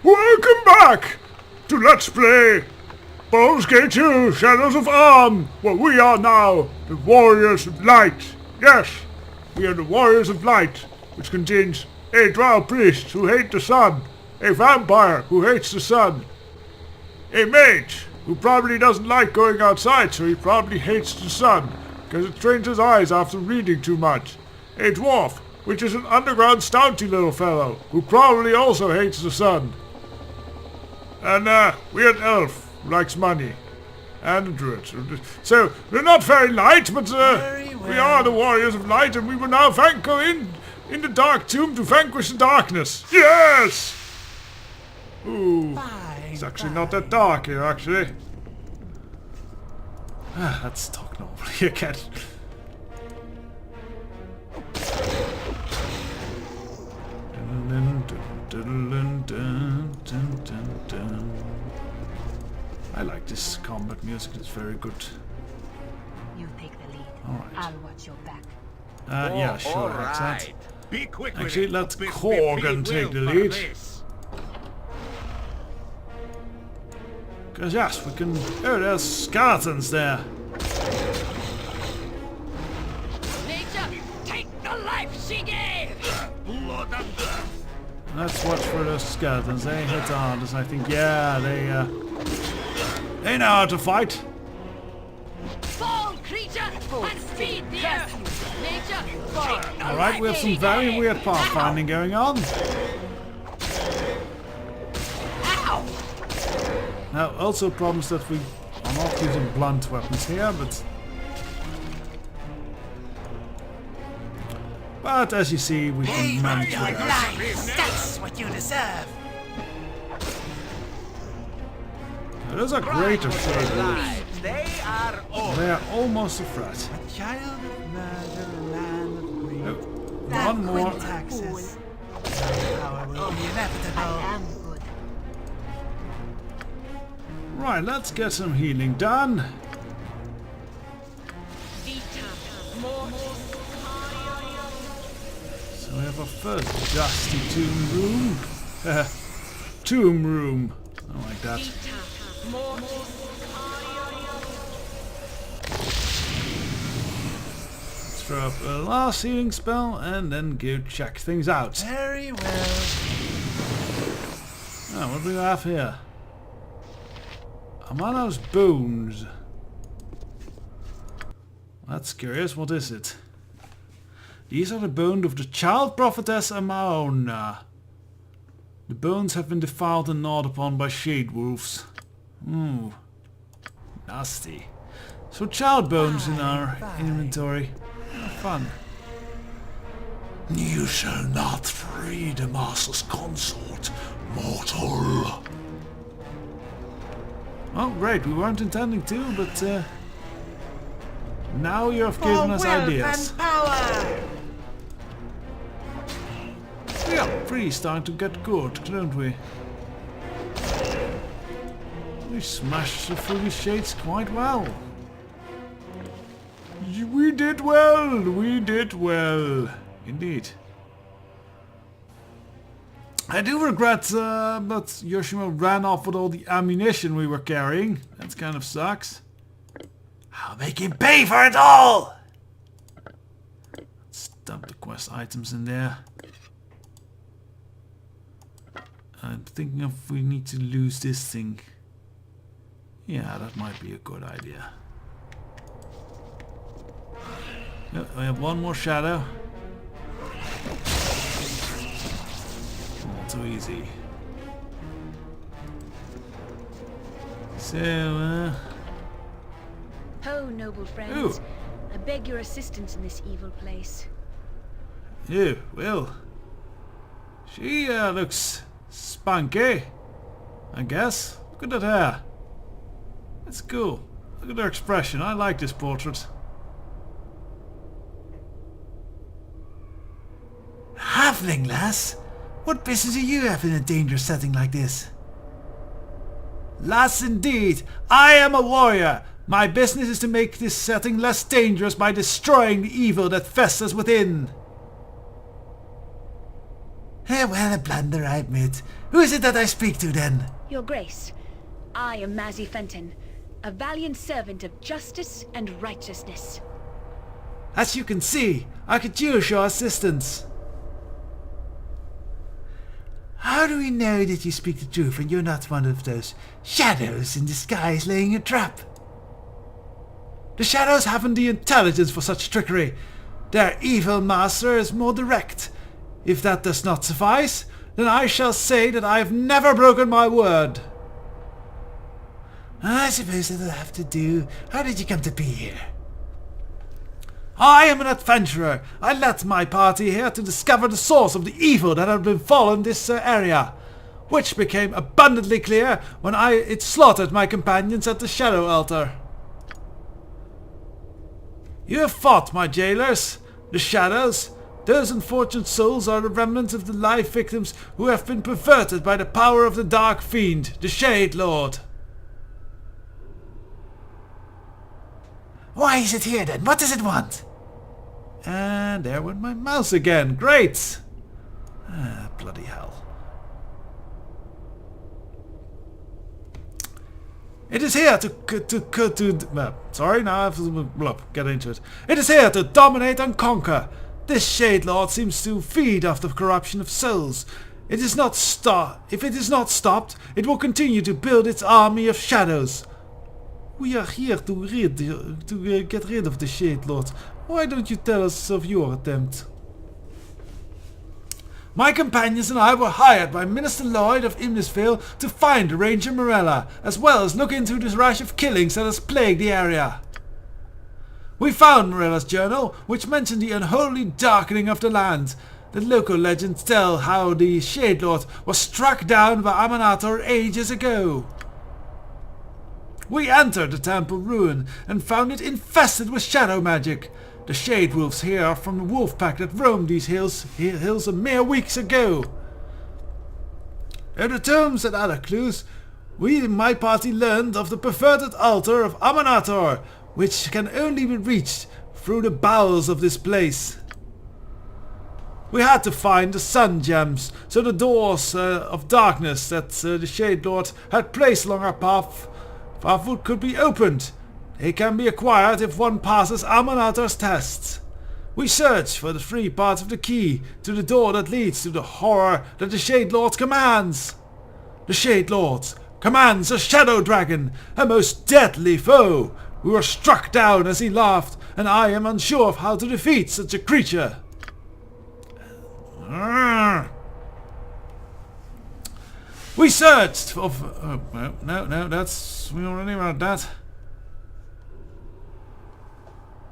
Welcome back to Let's Play Baldur's Gate 2 Shadows of Arm, where we are now the Warriors of Light. Yes, we are the Warriors of Light, which contains a drow priest who hates the sun, a vampire who hates the sun, a mage who probably doesn't like going outside, so he probably hates the sun, because it strains his eyes after reading too much, a dwarf, which is an underground stouty little fellow, who probably also hates the sun. And we're an elf who likes money. And a druid. So, we're not very light, but we are the Warriors of Light, and we will now go in the Dark Tomb to vanquish the darkness. Yes! Ooh, it's actually not that dark here, actually. Let's talk normally again. I like this combat music, it's very good. You take the lead. Alright. I'll watch your back. Yeah, sure, accent. Be quick Actually, let Corgan take the lead. Because yes, we can... Oh, there's skeletons there. Nature, take the life she gave! Blood and Let's watch for those skeletons. They hit the hardest, I think. Yeah, they know how to fight. Fall, creature, and feed the earth! Nature, take the Alright, we have some very weird pathfinding going on. Ow! Now, also problems that we are not using blunt weapons here, but as you see, we can manage with that. That's what you deserve. Those are greater shade wolves. They are all. They are almost a threat. Child of murder, land of greed. Oh, one more. Taxes. Power will be inevitable. I am good. Right, let's get some healing done. So we have our first dusty tomb room. Tomb room. I like that. Let's throw up a last healing spell and then go check things out. Very well. Oh, what do we have here? Amana's bones. That's curious. What is it? These are the bones of the child prophetess Amana. The bones have been defiled and gnawed upon by shade wolves. Ooh, nasty. So child bones in our inventory. Fun. You shall not free the master's consort, mortal. Oh, great. We weren't intending to, but now you have given us ideas. Power. Yeah, pretty starting to get good, don't we? We smashed the foolish shades quite well. We did well. We did well. Indeed. I do regret that Yoshimo ran off with all the ammunition we were carrying. That kind of sucks. I'll make him pay for it all. Let's dump the quest items in there. I'm thinking if we need to lose this thing. Yeah, that might be a good idea. Yep, we have one more shadow. All too easy. So, Ho, noble friends. Ooh. I beg your assistance in this evil place. you, Will. She looks spunky, I guess. Look at that hair. That's cool. Look at her expression. I like this portrait. Halfling, lass. What business do you have in a dangerous setting like this? Lass indeed. I am a warrior. My business is to make this setting less dangerous by destroying the evil that festers within. Well, a blunder, I admit. Who is it that I speak to, then? Your Grace, I am Mazzy Fenton, a valiant servant of justice and righteousness. As you can see, I could use your assistance. How do we know that you speak the truth and you're not one of those shadows in disguise laying a trap? The shadows haven't the intelligence for such trickery. Their evil master is more direct. If that does not suffice, then I shall say that I have never broken my word. I suppose that'll have to do. How did you come to be here? I am an adventurer. I led my party here to discover the source of the evil that had befallen this area, which became abundantly clear when it slaughtered my companions at the Shadow Altar. You have fought my jailers, the Shadows. Those unfortunate souls are the remnants of the life victims who have been perverted by the power of the Dark Fiend, the Shade Lord. Why is it here then? What does it want? And there went my mouse again. Great! Bloody hell. It is here sorry, now I have to get into it. It is here to dominate and conquer. This Shade Lord seems to feed off the corruption of souls. If it is not stopped, it will continue to build its army of shadows. We are here to get rid of the Shade Lord. Why don't you tell us of your attempt? My companions and I were hired by Minister Lloyd of Imnisvale to find Ranger Morella, as well as look into this rash of killings that has plagued the area. We found Morella's journal, which mentioned the unholy darkening of the land. The local legends tell how the Shade Lord was struck down by Amanator ages ago. We entered the temple ruin and found it infested with shadow magic. The Shade Wolves here are from the wolf pack that roamed these hills a mere weeks ago. In the tombs and other clues, we in my party learned of the perverted altar of Amanator, which can only be reached through the bowels of this place. We had to find the sun gems, so the doors of darkness that the Shade Lord had placed along our path could be opened. They can be acquired if one passes Amanator's tests. We search for the 3 parts of the key to the door that leads to the horror that the Shade Lord commands. The Shade Lord commands a shadow dragon, a most deadly foe. We were struck down as he laughed, and I am unsure of how to defeat such a creature. We searched for... we already read that.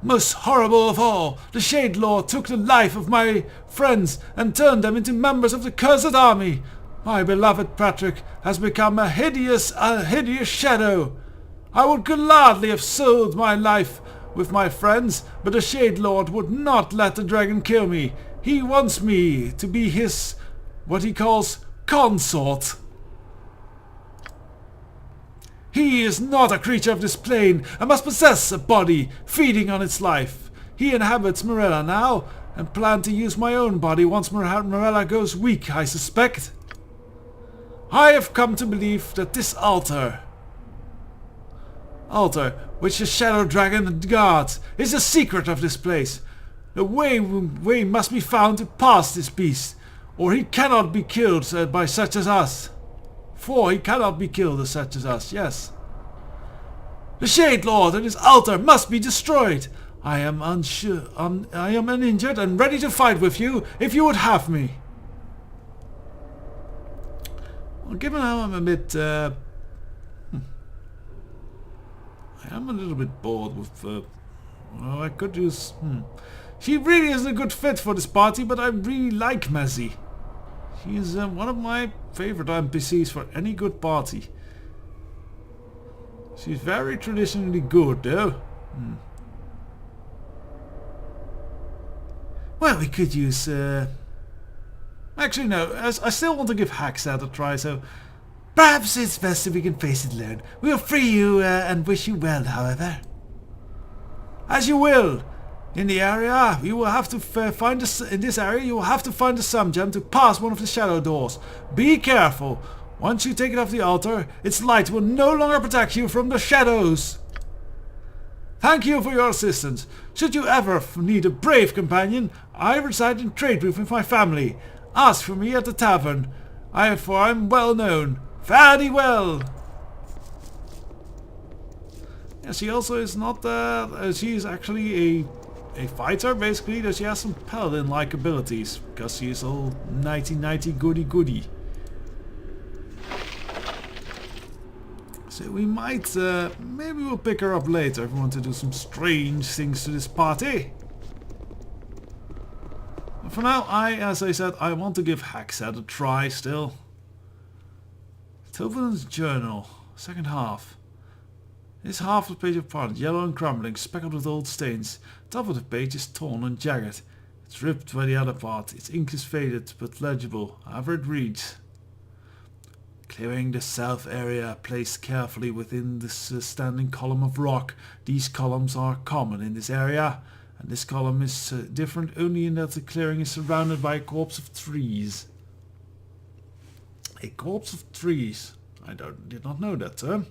Most horrible of all, the Shade Lord took the life of my friends and turned them into members of the cursed army. My beloved Patrick has become a hideous shadow. I would gladly have sold my life with my friends, but the Shade Lord would not let the dragon kill me. He wants me to be his, what he calls, consort. He is not a creature of this plane and must possess a body feeding on its life. He inhabits Morella now and plan to use my own body once Morella goes weak, I suspect. I have come to believe that this altar which the Shadow Dragon guards, is the secret of this place. The way must be found to pass this beast, or he cannot be killed by such as us. For he cannot be killed as such as us, yes. The Shade Lord and his altar must be destroyed. I am uninjured and ready to fight with you if you would have me. Well, given how I'm a bit... I am a little bit bored with... I could use... She really isn't a good fit for this party, but I really like Mazzy. She is one of my favorite NPCs for any good party. She's very traditionally good, though. Well, we could use... Actually, no. I still want to give Haxat a try, so... Perhaps it's best if we can face it alone. We'll free you and wish you well, however. As you will. In the area, you will have to find in this area. You will have to find the sun gem to pass one of the shadow doors. Be careful. Once you take it off the altar, its light will no longer protect you from the shadows. Thank you for your assistance. Should you ever need a brave companion, I reside in Tradebooth with my family. Ask for me at the tavern. I'm well known. Fairly well. Yeah, she also is not she is actually a fighter, basically, that she has some paladin-like abilities, because she is all nighty goody. So we might, maybe we'll pick her up later if we want to do some strange things to this party. But for now, as I said, I want to give Hexhead a try still. Toven's journal, second half. This half of the page apart, yellow and crumbling, speckled with old stains. Top of the page is torn and jagged. It's ripped by the other part. Its ink is faded, but legible. However, it reads: clearing the south area, placed carefully within this standing column of rock. These columns are common in this area, and this column is different only in that the clearing is surrounded by a corpse of trees. A corpse of trees. I did not know that term.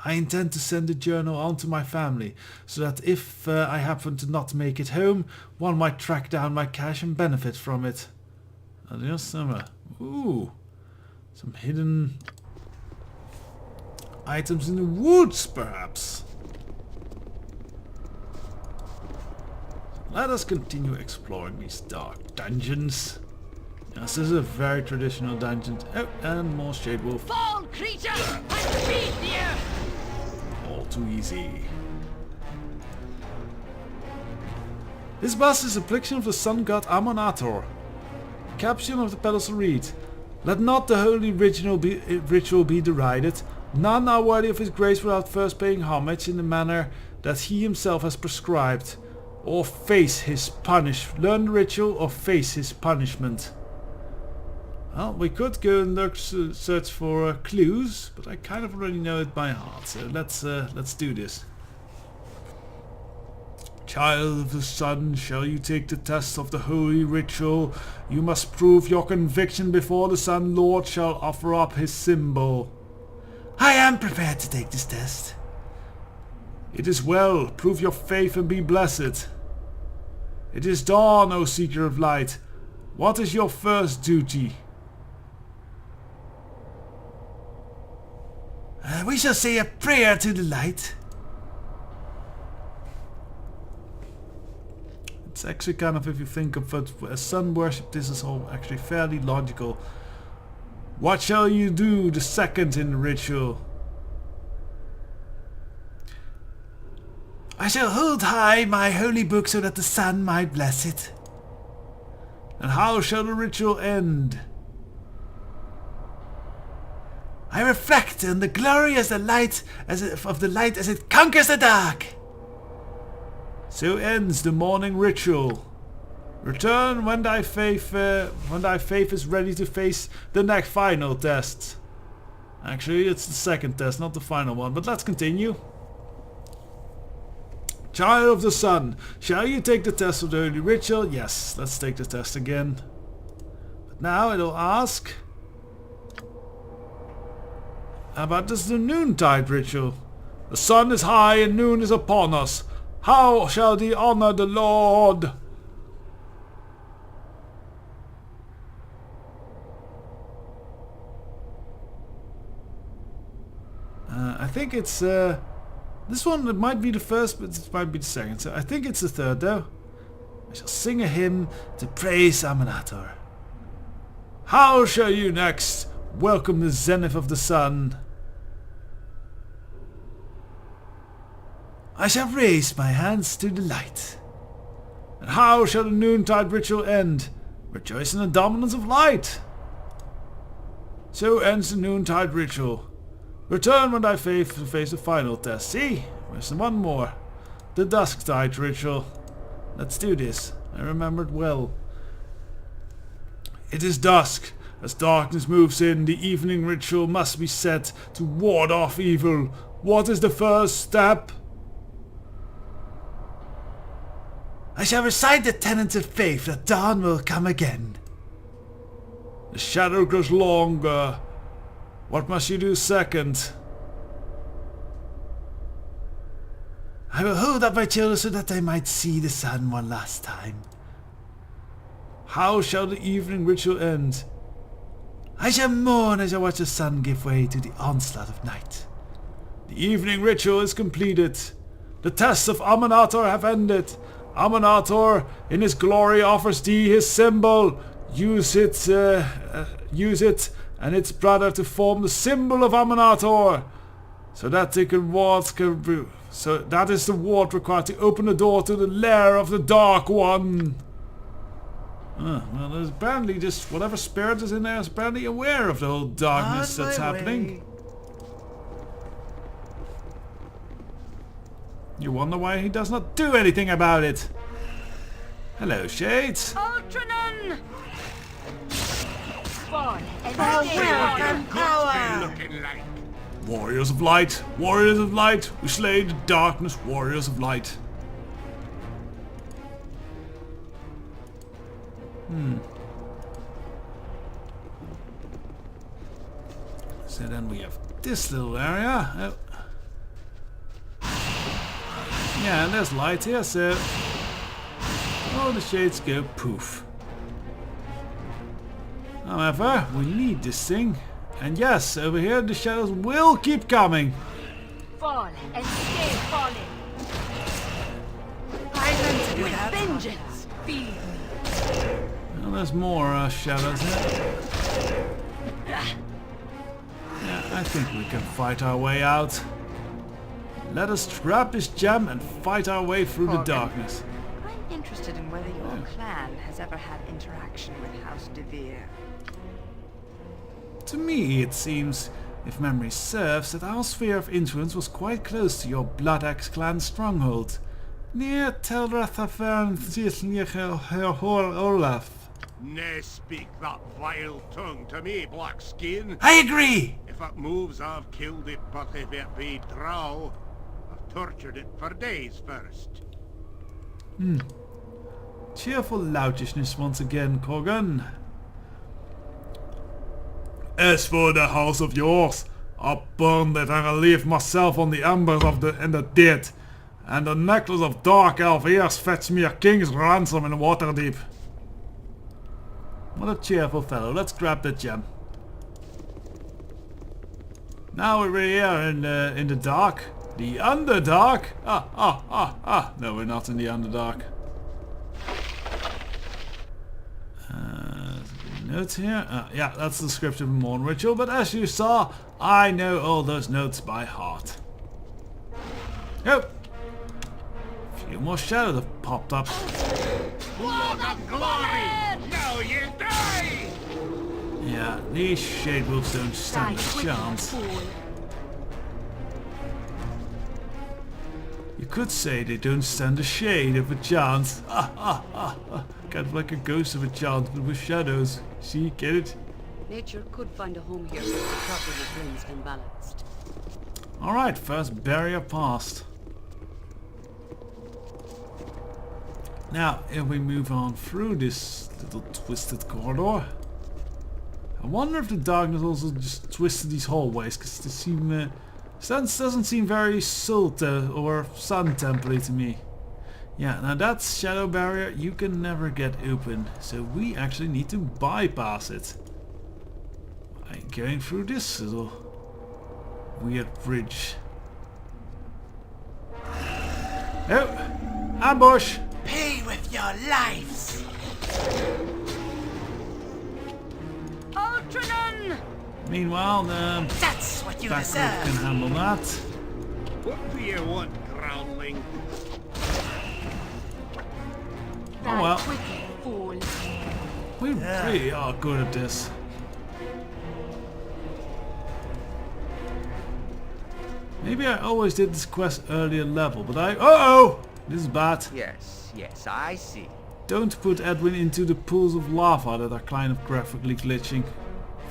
I intend to send the journal on to my family, so that if I happen to not make it home, one might track down my cash and benefit from it. Adios, summer. Ooh, some hidden items in the woods, perhaps. Let us continue exploring these dark dungeons. Yes, this is a very traditional dungeon. Oh, and more Shade Wolf. Fall, creature, and feed the earth! All too easy. This bust is a prediction of the sun god Amonator. Caption of the pedestal read: let not the holy ritual be derided. None are worthy of his grace without first paying homage in the manner that he himself has prescribed, or face his learn the ritual or face his punishment. Well, we could go and search for clues, but I kind of already know it by heart, so let's do this. Child of the sun, shall you take the test of the holy ritual? You must prove your conviction before the Sun Lord shall offer up his symbol. I am prepared to take this test. It is well. Prove your faith and be blessed. It is dawn, O seeker of light. What is your first duty? We shall say a prayer to the light. It's actually kind of, if you think of it as sun worship, this is all actually fairly logical. What shall you do the second in the ritual? I shall hold high my holy book so that the sun might bless it. And how shall the ritual end? I reflect on the glory of the light as it conquers the dark. So ends the morning ritual. Return when thy faith is ready to face the next final test. Actually, it's the second test, not the final one. But let's continue. Child of the sun, shall you take the test of the holy ritual? Yes, let's take the test again. But now it'll ask about this the noontide ritual. The sun is high and noon is upon us. How shall they honor the Lord? I think it's this one. It might be the first, but it might be the second. So I think it's the third, though. I shall sing a hymn to praise Amonator. How shall you next welcome the zenith of the sun? I shall raise my hands to the light. And how shall the noontide ritual end? Rejoice in the dominance of light. So ends the noontide ritual. Return when thy faith to face the final test. See? There's one more. The dusktide ritual. Let's do this. I remember it well. It is dusk. As darkness moves in, the evening ritual must be set to ward off evil. What is the first step? I shall recite the tenets of faith that dawn will come again. The shadow grows longer. What must you do second? I will hold up my children so that they might see the sun one last time. How shall the evening ritual end? I shall mourn as I watch the sun give way to the onslaught of night. The evening ritual is completed. The tests of Amanator have ended. Amanator in his glory offers thee his symbol. Use it and its brother to form the symbol of Amanator. So that they can so that is the ward required to open the door to the lair of the Dark One. Well, there's apparently just whatever spirit is in there is apparently aware of the whole darkness that's happening. You wonder why he does not do anything about it. Hello, Shades. Ultranon! Fall and Power! Looking like. Warriors of light, warriors of light, we slay the darkness, warriors of light. So then we have this little area. Yeah, and there's light here, so all the shades go poof. However, we need this thing. And yes, over here the shadows will keep coming. fall and stay falling. With vengeance, feed me. Well, there's more shadows here. Yeah, I think we can fight our way out. Let us grab this gem and fight our way through the darkness. I'm interested in whether your clan has ever had interaction with House De Vere. To me, it seems, if memory serves, that our sphere of influence was quite close to your Blood Axe clan stronghold, near Telrathafern Olaf. Nae speak that vile tongue to me, black skin. I agree! If it moves, I've killed it, but if it be drow, I've tortured it for days first. Cheerful loutishness once again, Corgan. As for the house of yours, I burned it and I leave myself on the embers of the dead. And the necklace of dark elf ears fetched me a king's ransom in Waterdeep. What a cheerful fellow. Let's grab that gem. Now we're here in the dark. The Underdark? No, we're not in the Underdark. Notes here? Yeah, that's the script of Morn Ritual, but as you saw, I know all those notes by heart. Oh! A few more shadows have popped up. Blood of glory! Now you die! Yeah, these Shade Wolves don't stand a chance. You could say they don't stand a shade of a chance. Kind of like a ghost of a chance, but with shadows. See, get it? Nature could find a home here if the property cleansed and balanced. Alright, first barrier passed. Now, if we move on through this little twisted corridor, I wonder if the darkness also just twisted these hallways, because they seem, doesn't seem very Sulta or Sun Temple to me. Yeah, now that shadow barrier you can never get open, so we actually need to bypass it. By going through this little weird bridge. Oh! Ambush! Pay with your lives! Ultranon! Meanwhile, the That's what you backward can deserve! handle that. What do you want, groundling? Oh well, Wicked fool. we really are good at this. Maybe I always did this quest earlier level, but uh-oh! This is bad. Yes, I see. Don't put Edwin into the pools of lava that are kind of graphically glitching.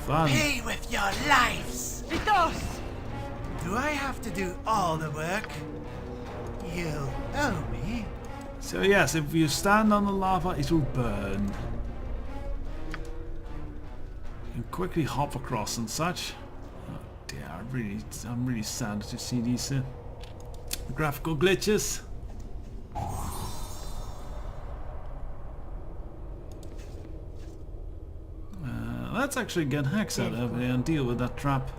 Fun. Pay with your lives! Vitos! Do I have to do all the work? You owe me. So yes, if you stand on the lava, it will burn. You can quickly hop across and such. Oh dear, I'm really sad to see these graphical glitches. Let's actually get Hex out over there and deal with that trap.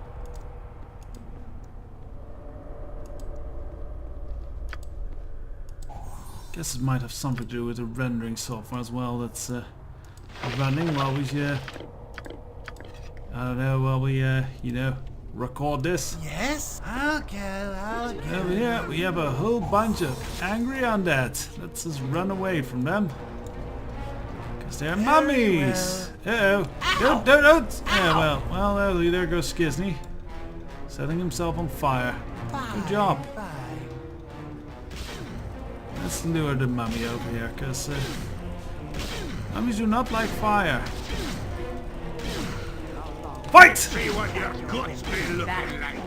Guess it might have something to do with the rendering software as well that's running while we I don't know, while we you know, record this. Yes? I'll go. Over here we have a whole bunch of angry undead. Let's just run away from them. Because they're mummies! Uh-oh. Don't! Yeah, well, there goes Skizny. Setting himself on fire. Good job. Let's lure the mummy over here, because mummies do not like fire. Fight! See what your guts be looking like.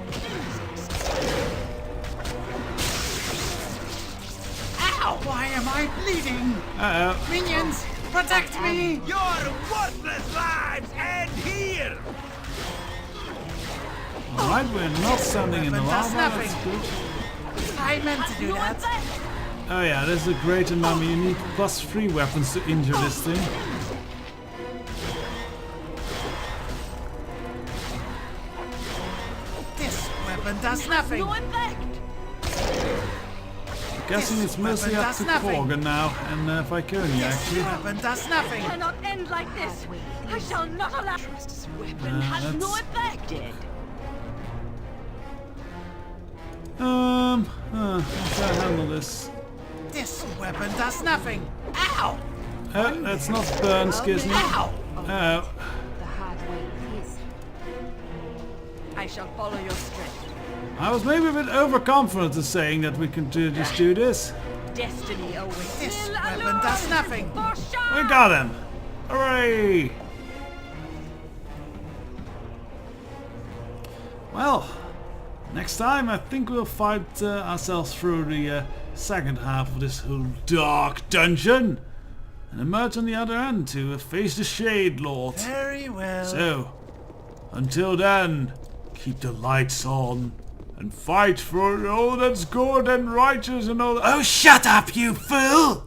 Ow! Why am I bleeding? Uh-oh. Minions, protect me! Your worthless lives end here! Alright, we're not standing in the lava, That's that's good. I meant to do that. Oh yeah, this is a great mummy. You need +3 weapons to injure this thing. This weapon does nothing. No effect. Guessing it's mostly up to Korgan now, and Viconia actually. This weapon does nothing. Cannot end like this. I shall not allow. This weapon has no effect. How should I handle this? This weapon does nothing. Ow! Let's not burn Skizny. Ow! Oh. The hard way is. I shall follow your strength. I was maybe a bit overconfident in saying that we can just do this. Destiny awaits. This weapon does nothing. For sure. We got him! Hooray! Well, next time I think we'll fight ourselves through the second half of this whole dark dungeon and emerge on the other end to face the Shade Lord. Very well. So, until then, keep the lights on and fight for all that's good and righteous and all that. Oh, shut up, you fool!